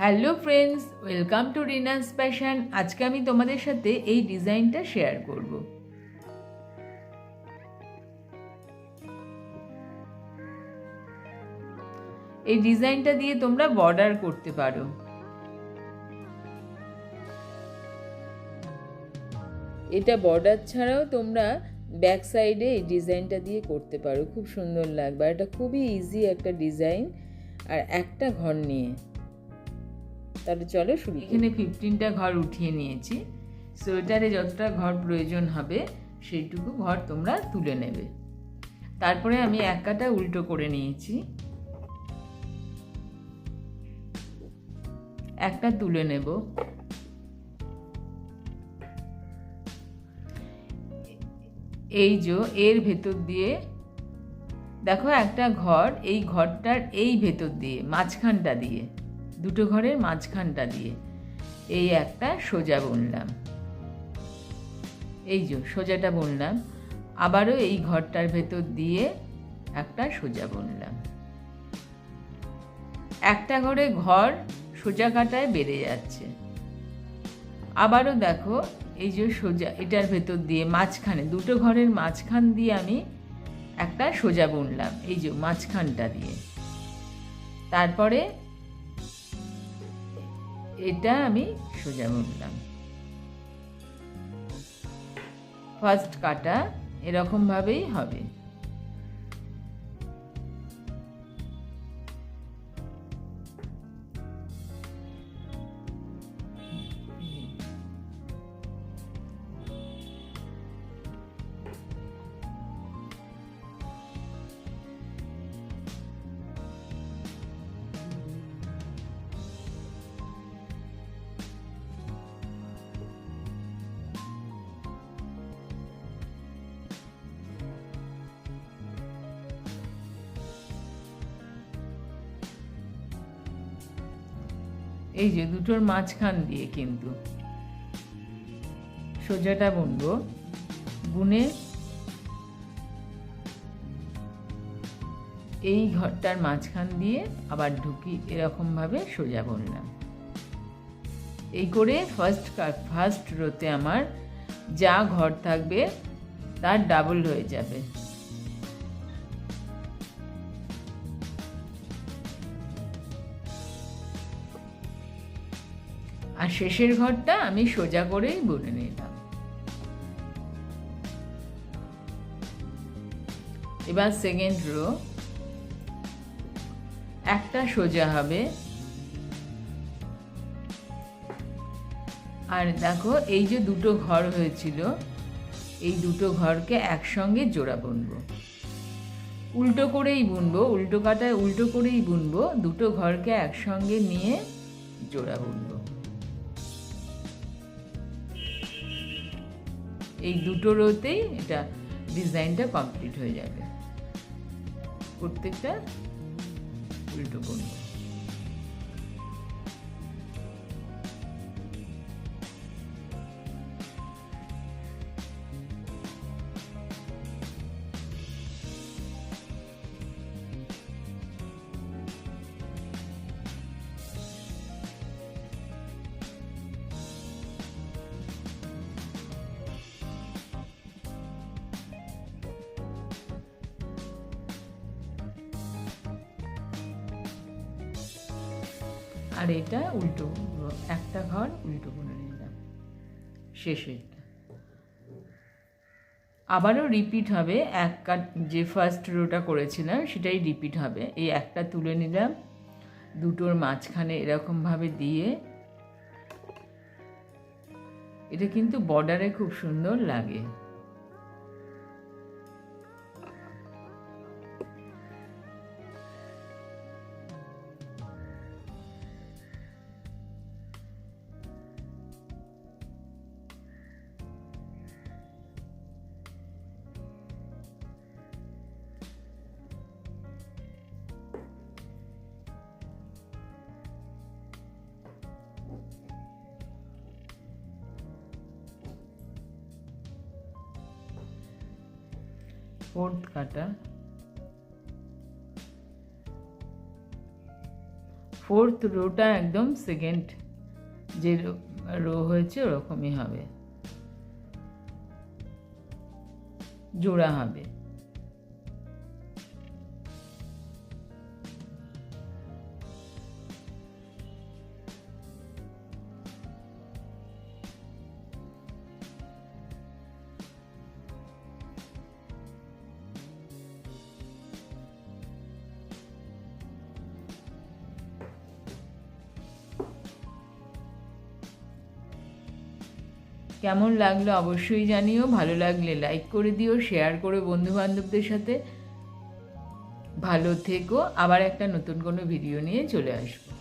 Hello friends, welcome to Rina's passion. আজকে আমি তোমাদের সাথে এই ডিজাইনটা শেয়ার করব। এই ডিজাইনটা দিয়ে তোমরা বর্ডার করতে পারো। এটা বর্ডার ছাড়াও তোমরা ব্যাক সাইডে এই ডিজাইনটা দিয়ে করতে পারো, খুব সুন্দর লাগবে। এটা খুবই ইজি একটা ডিজাইন, আর একটা ঘর নিয়ে। তাহলে চলো শুরু। এখানে 15টা ঘর উঠিয়ে নিয়েছি। সোয়েটারে যতটা ঘর প্রয়োজন হবে সেইটুকু ঘর তোমরা তুলে নেবে। তারপরে আমি এক কাটা উল্টো করে নিয়েছি, একটা তুলে নেব। এই যে এর ভেতর দিয়ে দেখো একটা ঘর, এই ঘরটার এই ভেতর দিয়ে মাঝখানটা দিয়ে, দুটো ঘরের মাঝখানটা দিয়ে এই একটা সোজা বুনলাম। এই যে সোজাটা বুনলাম, আবারও এই ঘরটার ভেতর দিয়ে একটা সোজা বুনলাম। একটা ঘরে ঘর সোজা কাটায় বেড়ে যাচ্ছে। আবারও দেখো এই যে সোজা, এটার ভেতর দিয়ে মাঝখানে, দুটো ঘরের মাঝখান দিয়ে আমি একটা সোজা বুনলাম, এই যে মাঝখানটা দিয়ে। তারপরে এটা আমি সোজা বুনলাম। ফার্স্ট কাটা এরকম ভাবেই হবে। এই যে দুটোর মাঝখান দিয়ে কিন্তু সোজাটা বুনবো, বুনে এই ঘরটার মাঝখান দিয়ে আবার ঢুকি, এরকম ভাবে সোজা বুনলাম। এই করে ফার্স্ট রোতে আমার যা ঘর থাকবে তার ডাবল হয়ে যাবে। আর শেষের ঘরটা আমি সোজা করেই বুনে নিলাম। এবার সেকেন্ড রো, একটা সোজা হবে। আর দেখো এই যে দুটো ঘর হয়েছিল, এই দুটো ঘরকে একসঙ্গে জোড়া বুনবো, উল্টো করেই বুনবো, উল্টো কাটায় উল্টো করেই বুনবো। দুটো ঘরকে একসঙ্গে নিয়ে জোড়া বুনবো। এই দুটো রোতেই এটা ডিজাইনটা কমপ্লিট হয়ে যাবে। প্রত্যেকটা উল্টো বুনবো। আর এটা উল্টো, একটা ঘর উল্টো বুনে নিলাম শেষেরটা। আবারও রিপিট হবে, এক কাট যে ফার্স্ট রোটা করেছিলাম সেটাই রিপিট হবে। এই একটা তুলে নিলাম, দুটোর মাঝখানে এরকমভাবে দিয়ে, এটা কিন্তু বর্ডারে খুব সুন্দর লাগে। ফোর্থ কাটা, फोर्थ रोटा एकदम सेकेंड যে রো হয়েছে ওরকমই হবে, জোড়া হবে। কেমন লাগলো অবশ্যই জানিও, ভালো লাগলে লাইক করে দিও, শেয়ার করো বন্ধুবান্ধবদের সাথে। ভালো থেকো, আবার একটা নতুন কোনো ভিডিও নিয়ে চলে আসবো।